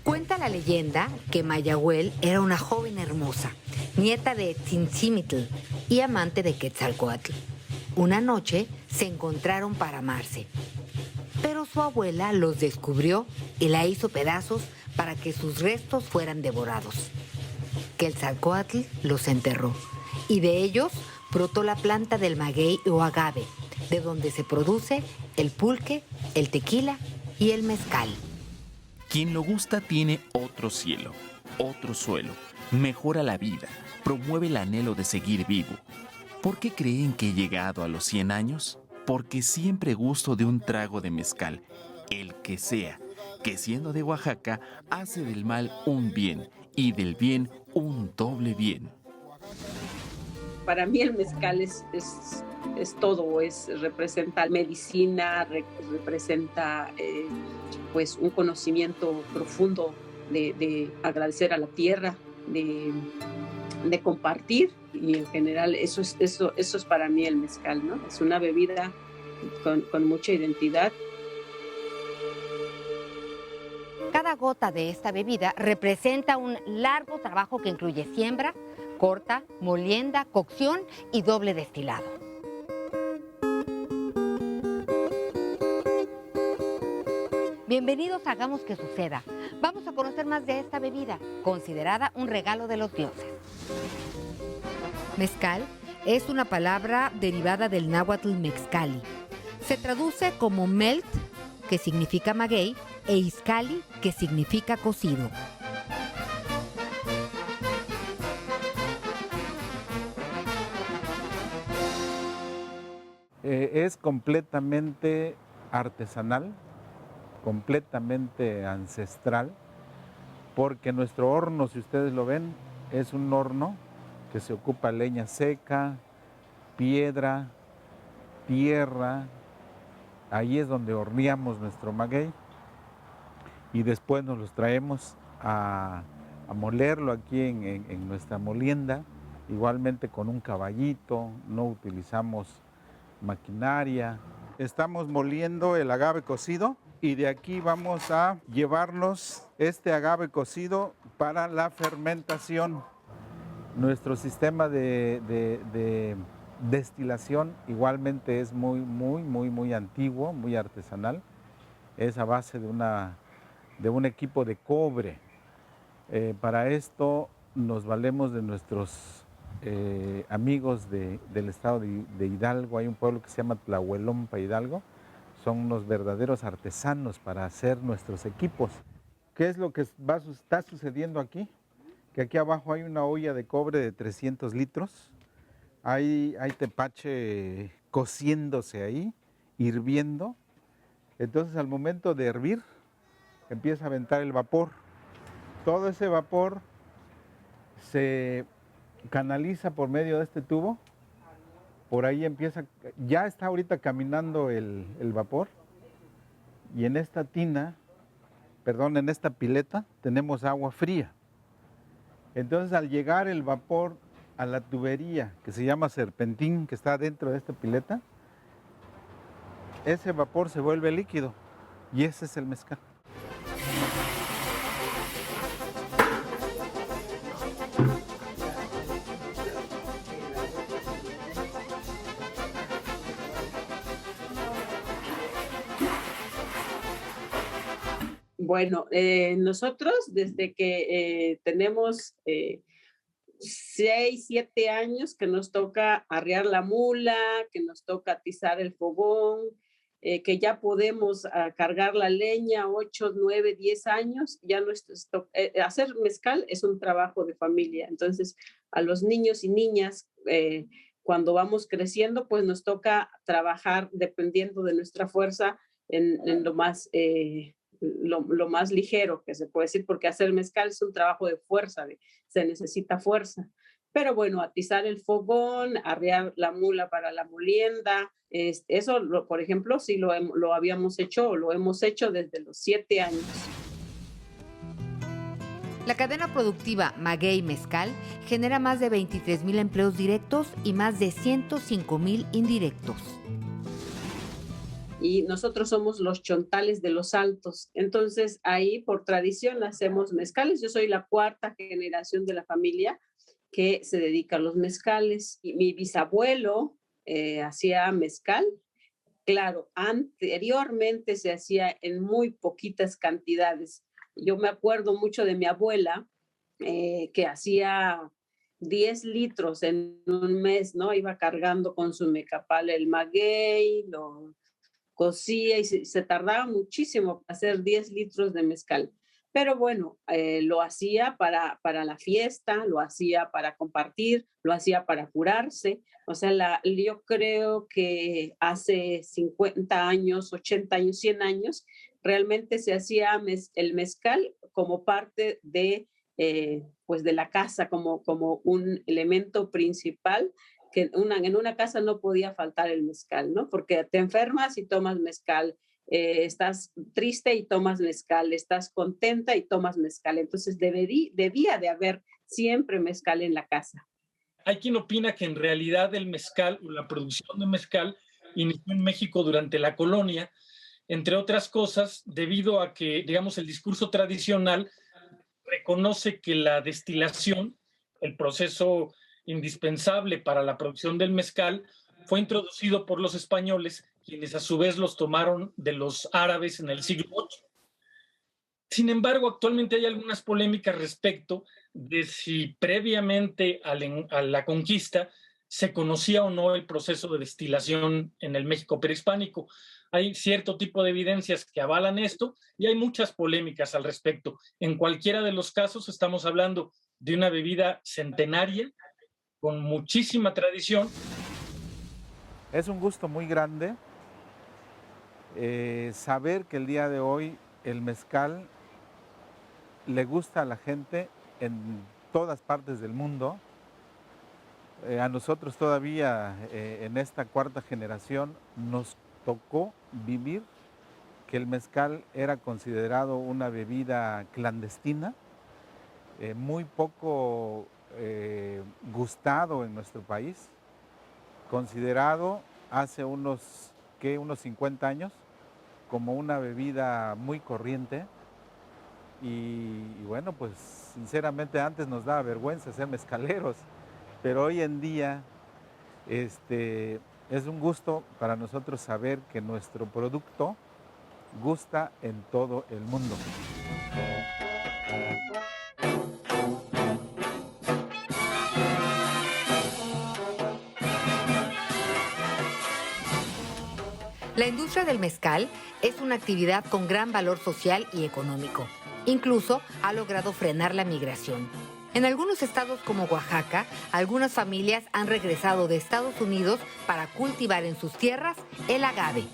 Cuenta la leyenda que Mayahuel era una joven hermosa, nieta de Tzintzímitl y amante de Quetzalcóatl. Una noche se encontraron para amarse, pero su abuela los descubrió y la hizo pedazos para que sus restos fueran devorados. Quetzalcóatl los enterró y de ellos brotó la planta del maguey o agave, de donde se produce el pulque, el tequila y el mezcal. Quien lo gusta tiene otro cielo, otro suelo, mejora la vida, promueve el anhelo de seguir vivo. ¿Por qué creen que he llegado a los 100 años? Porque siempre gusto de un trago de mezcal, el que sea, que siendo de Oaxaca hace del mal un bien y del bien un doble bien. Para mí el mezcal es todo, representa medicina, representa pues un conocimiento profundo de agradecer a la tierra, de compartir, y en general eso es para mí el mezcal, ¿no? Es una bebida con mucha identidad. Cada gota de esta bebida representa un largo trabajo que incluye siembra, corta, molienda, cocción y doble destilado. Bienvenidos a Hagamos que Suceda. Vamos a conocer más de esta bebida, considerada un regalo de los dioses. Mezcal es una palabra derivada del náhuatl mexcali. Se traduce como melt, que significa maguey, e izcali, que significa cocido. Es completamente artesanal, completamente ancestral, porque nuestro horno, si ustedes lo ven, es un horno que se ocupa leña seca, piedra, tierra. Ahí es donde horneamos nuestro maguey y después nos los traemos a molerlo aquí en nuestra molienda, igualmente con un caballito, no utilizamos maquinaria. Estamos moliendo el agave cocido y de aquí vamos a llevarnos este agave cocido para la fermentación. Nuestro sistema de destilación igualmente es muy antiguo, muy artesanal. Es a base de un equipo de cobre. Para esto nos valemos de nuestros amigos del estado de Hidalgo. Hay un pueblo que se llama Tlahuelompa, Hidalgo. Son unos verdaderos artesanos para hacer nuestros equipos. ¿Qué es lo que está sucediendo aquí? Que aquí abajo hay una olla de cobre de 300 litros. Hay tepache cociéndose ahí, hirviendo. Entonces al momento de hervir, empieza a aventar el vapor. Todo ese vapor se canaliza por medio de este tubo. Por ahí empieza, ya está ahorita caminando el vapor. Y en esta en esta pileta tenemos agua fría. Entonces al llegar el vapor a la tubería que se llama serpentín, que está dentro de esta pileta, ese vapor se vuelve líquido y ese es el mezcal. Bueno, nosotros desde que tenemos 6, 7 años que nos toca arriar la mula, que nos toca atizar el fogón, que ya podemos cargar la leña, 8, 9, 10 años, ya hacer mezcal es un trabajo de familia. Entonces, a los niños y niñas, cuando vamos creciendo, pues nos toca trabajar dependiendo de nuestra fuerza en lo más... lo más ligero que se puede decir, porque hacer mezcal es un trabajo de fuerza, se necesita fuerza. Pero bueno, atizar el fogón, arriar la mula para la molienda, eso, por ejemplo, sí lo habíamos hecho, lo hemos hecho desde los 7 años. La cadena productiva Maguey Mezcal genera más de 23,000 empleos directos y más de 105,000 indirectos. Y nosotros somos los chontales de los Altos. Entonces, ahí por tradición hacemos mezcales. Yo soy la cuarta generación de la familia que se dedica a los mezcales. Y mi bisabuelo hacía mezcal. Claro, anteriormente se hacía en muy poquitas cantidades. Yo me acuerdo mucho de mi abuela que hacía 10 litros en un mes, ¿no? Iba cargando con su mecapal el maguey, lo cocía y se tardaba muchísimo hacer 10 litros de mezcal. Pero bueno, lo hacía para la fiesta, lo hacía para compartir, lo hacía para curarse. O sea, yo creo que hace 50 años, 80 años, 100 años, realmente se hacía el mezcal como parte pues de la casa, como un elemento principal que en una casa no podía faltar el mezcal, ¿no? Porque te enfermas y tomas mezcal, estás triste y tomas mezcal, estás contenta y tomas mezcal. Entonces debía de haber siempre mezcal en la casa. Hay quien opina que en realidad el mezcal o la producción de mezcal inició en México durante la colonia, entre otras cosas, debido a que, digamos, el discurso tradicional reconoce que la destilación, el proceso indispensable para la producción del mezcal, fue introducido por los españoles, quienes a su vez los tomaron de los árabes en el siglo VIII. Sin embargo, actualmente hay algunas polémicas respecto de si previamente a la conquista se conocía o no el proceso de destilación en el México prehispánico. Hay cierto tipo de evidencias que avalan esto y hay muchas polémicas al respecto. En cualquiera de los casos estamos hablando de una bebida centenaria con muchísima tradición. Es un gusto muy grande saber que el día de hoy el mezcal le gusta a la gente en todas partes del mundo. A nosotros todavía en esta cuarta generación nos tocó vivir que el mezcal era considerado una bebida clandestina, muy poco gustado en nuestro país, considerado hace unos 50 años como una bebida muy corriente. Y bueno, pues sinceramente antes nos daba vergüenza ser mezcaleros, pero hoy en día es un gusto para nosotros saber que nuestro producto gusta en todo el mundo. La industria del mezcal es una actividad con gran valor social y económico. Incluso ha logrado frenar la migración. En algunos estados como Oaxaca, algunas familias han regresado de Estados Unidos para cultivar en sus tierras el agave.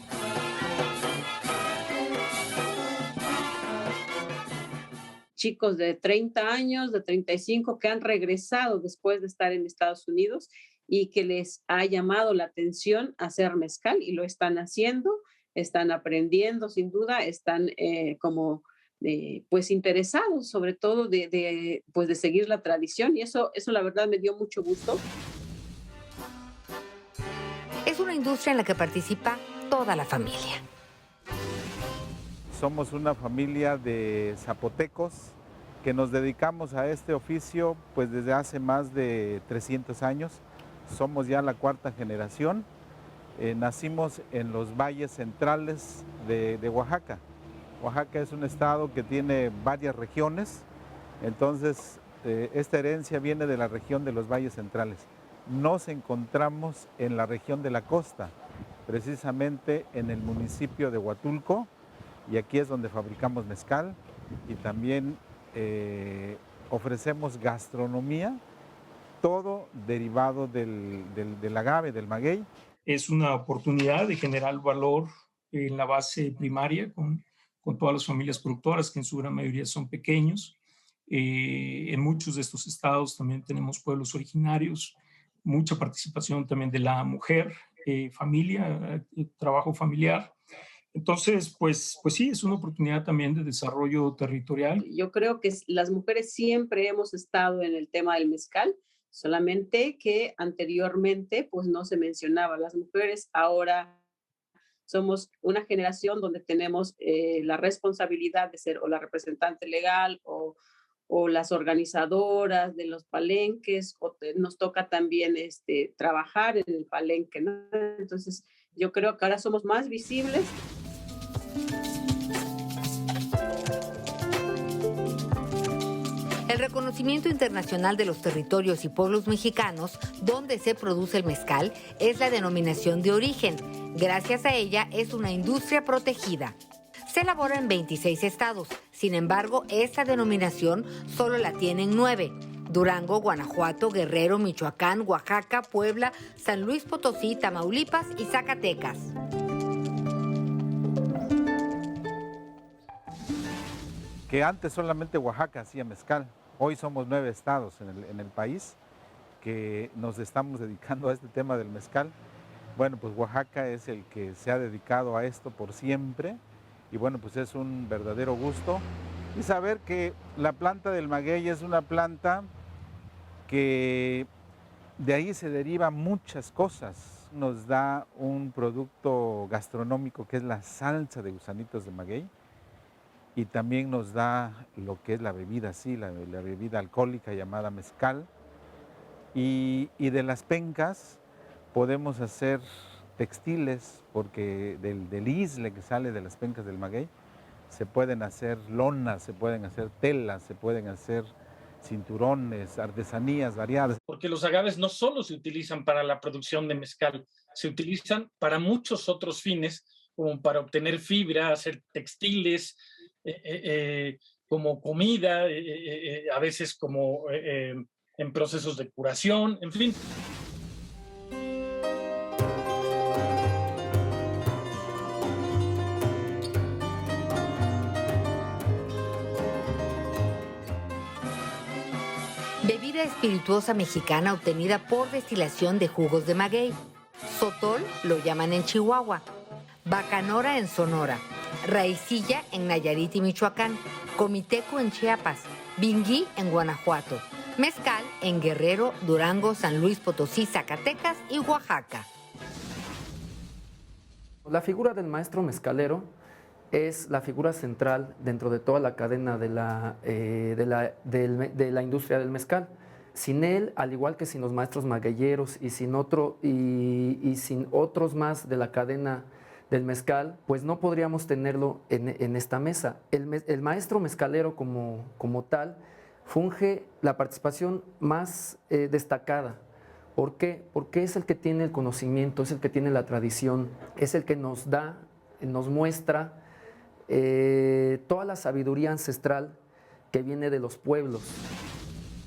Chicos de 30 años, de 35, que han regresado después de estar en Estados Unidos y que les ha llamado la atención hacer mezcal y lo están haciendo, están aprendiendo sin duda, están pues interesados sobre todo pues de seguir la tradición y eso la verdad me dio mucho gusto. Es una industria en la que participa toda la familia. Somos una familia de zapotecos que nos dedicamos a este oficio pues desde hace más de 300 años. Somos ya la cuarta generación. Nacimos en los valles centrales de Oaxaca. Oaxaca es un estado que tiene varias regiones, entonces esta herencia viene de la región de los valles centrales. Nos encontramos en la región de la costa, precisamente en el municipio de Huatulco, y aquí es donde fabricamos mezcal y también ofrecemos gastronomía, todo derivado del agave, del maguey. Es una oportunidad de generar valor en la base primaria con todas las familias productoras, que en su gran mayoría son pequeños. En muchos de estos estados también tenemos pueblos originarios, mucha participación también de la mujer, familia, trabajo familiar. Entonces, pues sí, es una oportunidad también de desarrollo territorial. Yo creo que las mujeres siempre hemos estado en el tema del mezcal, solamente que anteriormente pues no se mencionaba. Las mujeres ahora somos una generación donde tenemos la responsabilidad de ser o la representante legal o las organizadoras de los palenques, nos toca también trabajar en el palenque, ¿no? Entonces, yo creo que ahora somos más visibles. El reconocimiento internacional de los territorios y pueblos mexicanos donde se produce el mezcal es la denominación de origen. Gracias a ella es una industria protegida. Se elabora en 26 estados. Sin embargo, esta denominación solo la tienen 9. Durango, Guanajuato, Guerrero, Michoacán, Oaxaca, Puebla, San Luis Potosí, Tamaulipas y Zacatecas. Que antes solamente Oaxaca hacía mezcal. Hoy somos 9 estados en el país que nos estamos dedicando a este tema del mezcal. Bueno, pues Oaxaca es el que se ha dedicado a esto por siempre y bueno, pues es un verdadero gusto. Y saber que la planta del maguey es una planta que de ahí se derivan muchas cosas. Nos da un producto gastronómico que es la salsa de gusanitos de maguey. Y también nos da lo que es la bebida, sí, la bebida alcohólica llamada mezcal. Y de las pencas podemos hacer textiles, porque del isle que sale de las pencas del maguey, se pueden hacer lonas, se pueden hacer telas, se pueden hacer cinturones, artesanías variadas. Porque los agaves no solo se utilizan para la producción de mezcal, se utilizan para muchos otros fines, como para obtener fibra, hacer textiles, como comida, a veces como en procesos de curación, en fin. Bebida espirituosa mexicana obtenida por destilación de jugos de maguey. Sotol lo llaman en Chihuahua. Bacanora en Sonora. Raicilla en Nayarit y Michoacán. Comiteco en Chiapas. Bingui en Guanajuato. Mezcal en Guerrero, Durango, San Luis Potosí, Zacatecas y Oaxaca. La figura del maestro mezcalero es la figura central dentro de toda la cadena de la industria del mezcal. Sin él, al igual que sin los maestros magueyeros y sin otros más de la cadena del mezcal, pues no podríamos tenerlo en esta mesa. El maestro mezcalero como tal funge la participación más destacada. ¿Por qué? Porque es el que tiene el conocimiento, es el que tiene la tradición, es el que nos muestra toda la sabiduría ancestral que viene de los pueblos.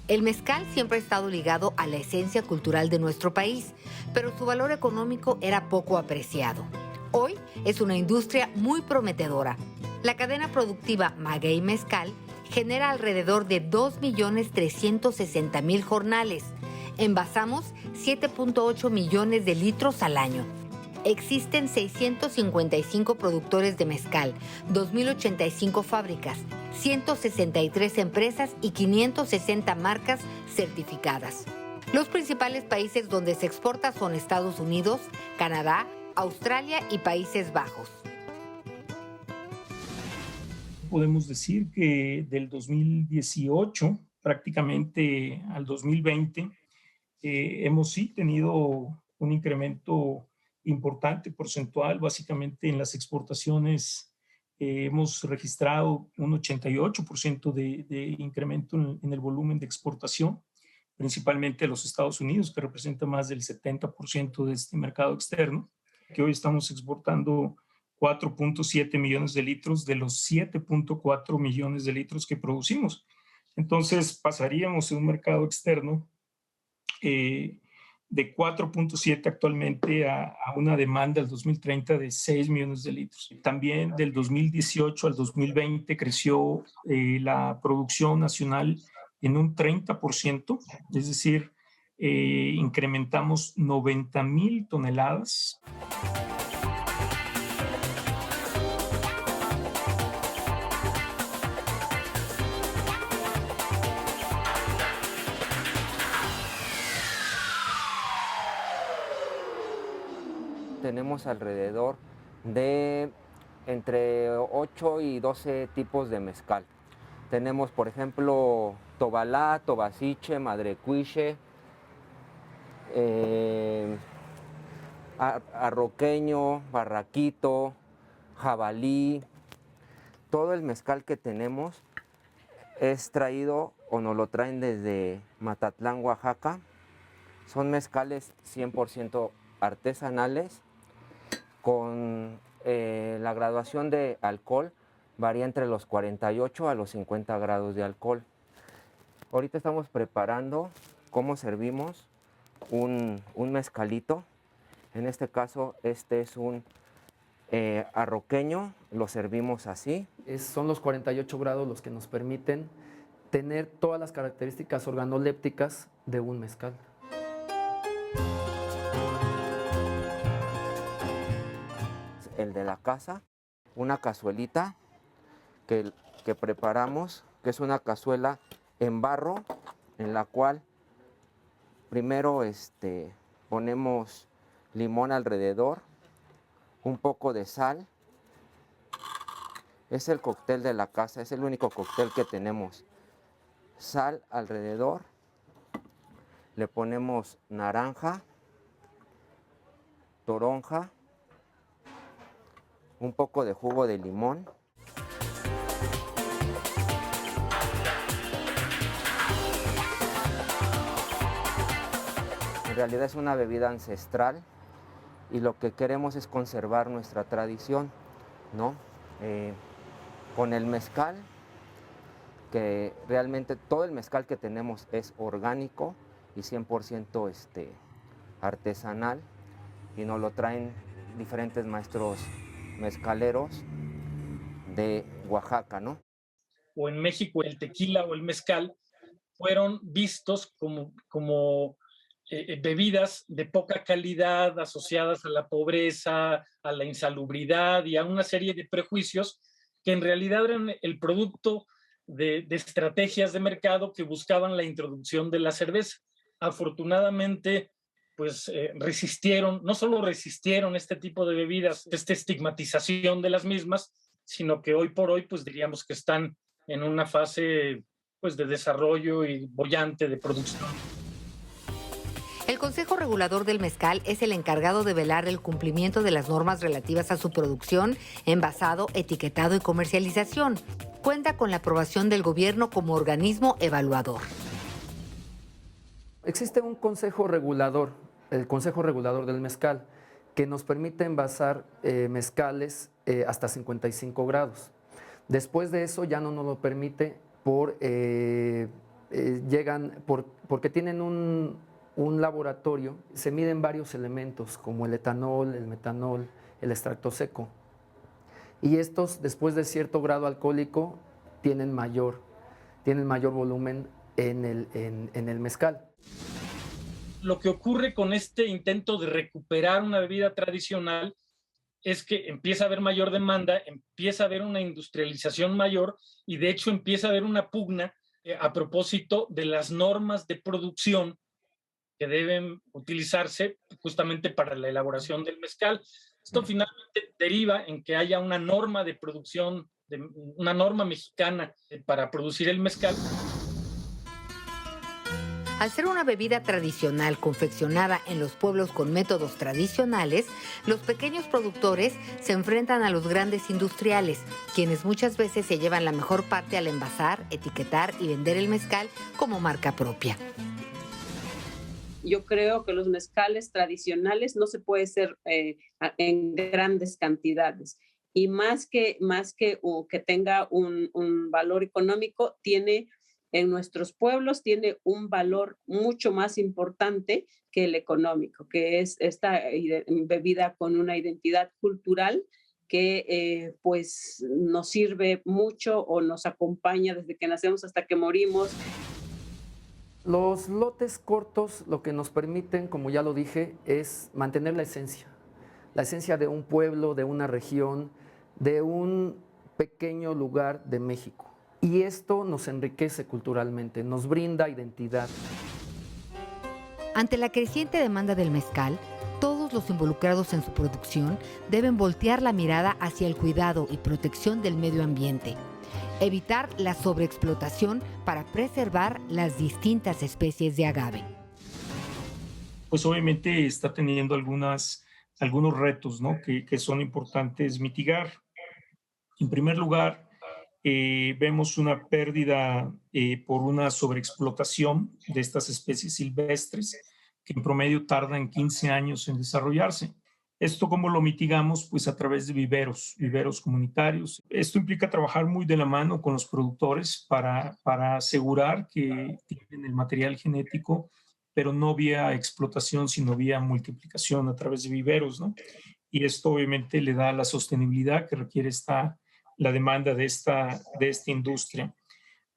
El mezcal siempre ha estado ligado a la esencia cultural de nuestro país, pero su valor económico era poco apreciado. Hoy es una industria muy prometedora. La cadena productiva Maguey Mezcal genera alrededor de 2.360.000 jornales. Envasamos 7.8 millones de litros al año. Existen 655 productores de mezcal, 2.085 fábricas, 163 empresas y 560 marcas certificadas. Los principales países donde se exporta son Estados Unidos, Canadá, Australia y Países Bajos. Podemos decir que del 2018 prácticamente al 2020 hemos sí tenido un incremento importante porcentual, básicamente en las exportaciones hemos registrado un 88% de incremento en el volumen de exportación, principalmente a los Estados Unidos, que representa más del 70% de este mercado externo, que hoy estamos exportando 4.7 millones de litros de los 7.4 millones de litros que producimos. Entonces pasaríamos en un mercado externo de 4.7 actualmente a una demanda al 2030 de 6 millones de litros. También del 2018 al 2020 creció la producción nacional en un 30%, es decir, incrementamos 90,000 toneladas. tenemos alrededor de entre 8 y 12 tipos de mezcal. Tenemos, por ejemplo, Tobalá, Tobasiche, Madrecuiche, Arroqueño, Barraquito, Jabalí. Todo el mezcal que tenemos es traído o nos lo traen desde Matatlán, Oaxaca. Son mezcales 100% artesanales, con la graduación de alcohol varía entre los 48 a los 50 grados de alcohol. Ahorita estamos preparando cómo servimos un mezcalito. En este caso, este es un arroqueño, lo servimos así. Son los 48 grados los que nos permiten tener todas las características organolépticas de un mezcal. El de la casa, una cazuelita que preparamos, que es una cazuela en barro, en la cual primero ponemos limón alrededor, un poco de sal. Es el cóctel de la casa, es el único cóctel que tenemos. Sal alrededor, le ponemos naranja, toronja, un poco de jugo de limón. En realidad es una bebida ancestral y lo que queremos es conservar nuestra tradición, ¿no? Con el mezcal, que realmente todo el mezcal que tenemos es orgánico y 100% artesanal, y nos lo traen diferentes maestros mezcaleros de Oaxaca, ¿no? O en México el tequila o el mezcal fueron vistos como bebidas de poca calidad, asociadas a la pobreza, a la insalubridad y a una serie de prejuicios que en realidad eran el producto de estrategias de mercado que buscaban la introducción de la cerveza. Afortunadamente, pues resistieron, no solo resistieron este tipo de bebidas, esta estigmatización de las mismas, sino que hoy por hoy, pues diríamos que están en una fase pues de desarrollo y boyante de producción. El Consejo Regulador del Mezcal es el encargado de velar el cumplimiento de las normas relativas a su producción, envasado, etiquetado y comercialización. Cuenta con la aprobación del gobierno como organismo evaluador. Existe un consejo regulador, el Consejo Regulador del Mezcal, que nos permite envasar mezcales hasta 55 grados. Después de eso ya no nos lo permite porque tienen un laboratorio, se miden varios elementos como el etanol, el metanol, el extracto seco. Y estos, después de cierto grado alcohólico, tienen mayor volumen en el mezcal. Lo que ocurre con este intento de recuperar una bebida tradicional es que empieza a haber mayor demanda, empieza a haber una industrialización mayor y de hecho empieza a haber una pugna a propósito de las normas de producción que deben utilizarse justamente para la elaboración del mezcal. Esto finalmente deriva en que haya una norma de producción, una norma mexicana para producir el mezcal. Al ser una bebida tradicional confeccionada en los pueblos con métodos tradicionales, los pequeños productores se enfrentan a los grandes industriales, quienes muchas veces se llevan la mejor parte al envasar, etiquetar y vender el mezcal como marca propia. Yo creo que los mezcales tradicionales no se puede hacer en grandes cantidades, y más que tenga un valor económico, en nuestros pueblos tiene un valor mucho más importante que el económico, que es esta bebida con una identidad cultural que pues nos sirve mucho o nos acompaña desde que nacemos hasta que morimos. Los lotes cortos lo que nos permiten, como ya lo dije, es mantener la esencia de un pueblo, de una región, de un pequeño lugar de México. Y esto nos enriquece culturalmente, nos brinda identidad. Ante la creciente demanda del mezcal, todos todos los involucrados en su producción deben voltear la mirada hacia el cuidado y protección del medio ambiente, evitar la sobreexplotación para preservar las distintas especies de agave. Pues obviamente está teniendo algunos retos, ¿no? que son importantes mitigar. En primer lugar, vemos una pérdida por una sobreexplotación de estas especies silvestres, que en promedio tardan 15 años en desarrollarse. ¿Esto cómo lo mitigamos? Pues a través de viveros comunitarios. Esto implica trabajar muy de la mano con los productores para asegurar que tienen el material genético, pero no vía explotación, sino vía multiplicación a través de viveros, ¿no? Y esto obviamente le da la sostenibilidad que requiere la demanda de esta industria.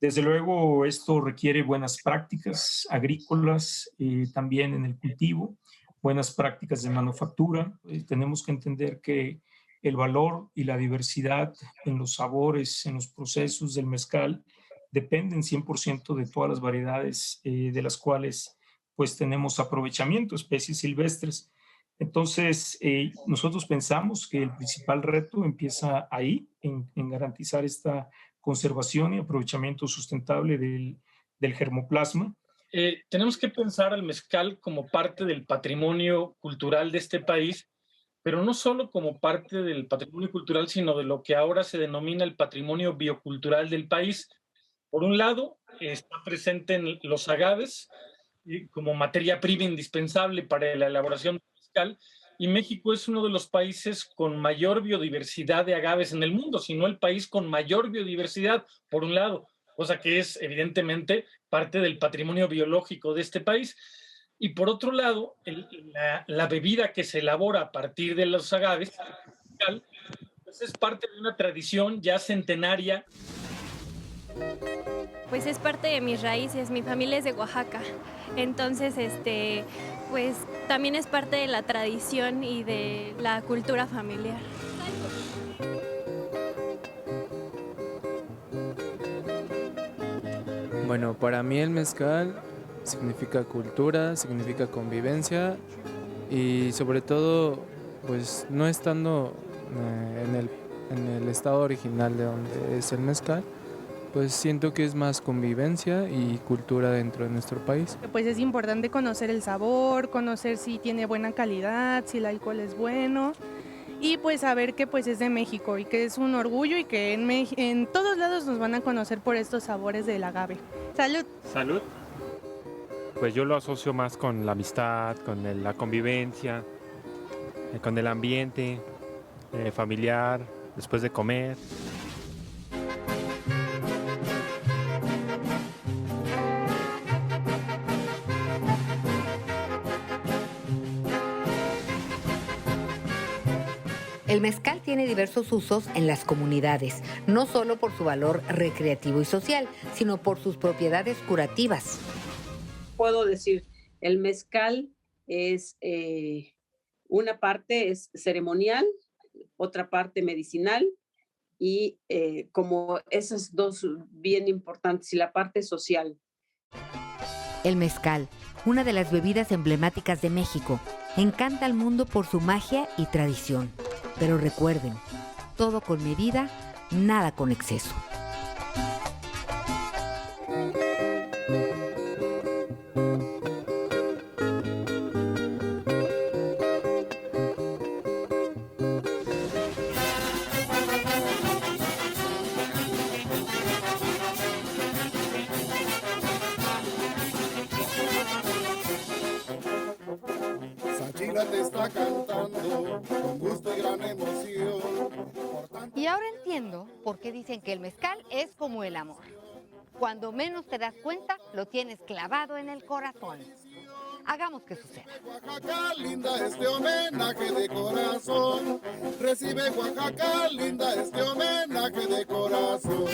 Desde luego, esto requiere buenas prácticas agrícolas, también en el cultivo, buenas prácticas de manufactura. Tenemos que entender que el valor y la diversidad en los sabores, en los procesos del mezcal, dependen 100% de todas las variedades de las cuales pues tenemos aprovechamiento, especies silvestres. Entonces, nosotros pensamos que el principal reto empieza ahí, en garantizar esta conservación y aprovechamiento sustentable del germoplasma. Tenemos que pensar al mezcal como parte del patrimonio cultural de este país, pero no solo como parte del patrimonio cultural, sino de lo que ahora se denomina el patrimonio biocultural del país. Por un lado, está presente en los agaves como materia prima indispensable para la elaboración del mezcal, y México es uno de los países con mayor biodiversidad de agaves en el mundo, si no el país con mayor biodiversidad, por un lado, cosa que es evidentemente parte del patrimonio biológico de este país. Y por otro lado, la bebida que se elabora a partir de los agaves pues es parte de una tradición ya centenaria. Pues es parte de mis raíces, mi familia es de Oaxaca, entonces pues también es parte de la tradición y de la cultura familiar. Bueno, para mí el mezcal significa cultura, significa convivencia y sobre todo, pues no estando en el estado original de donde es el mezcal, pues siento que es más convivencia y cultura dentro de nuestro país. Pues es importante conocer el sabor, conocer si tiene buena calidad, si el alcohol es bueno y pues saber que pues es de México y que es un orgullo y que en todos lados nos van a conocer por estos sabores del agave. ¡Salud! ¡Salud! Pues yo lo asocio más con la amistad, con la convivencia, con el ambiente familiar, después de comer. El mezcal tiene diversos usos en las comunidades, no solo por su valor recreativo y social, sino por sus propiedades curativas. Puedo decir, el mezcal es una parte es ceremonial, otra parte medicinal y como esas dos bien importantes y la parte social. El mezcal, una de las bebidas emblemáticas de México, encanta al mundo por su magia y tradición. Pero recuerden, todo con medida, nada con exceso. Te está cantando con gusto y gran emoción. Y ahora entiendo por qué dicen que el mezcal es como el amor. Cuando menos te das cuenta, lo tienes clavado en el corazón. Hagamos que suceda. Oaxaca linda, este homenaje de corazón. Recibe Oaxaca linda, este homenaje de corazón.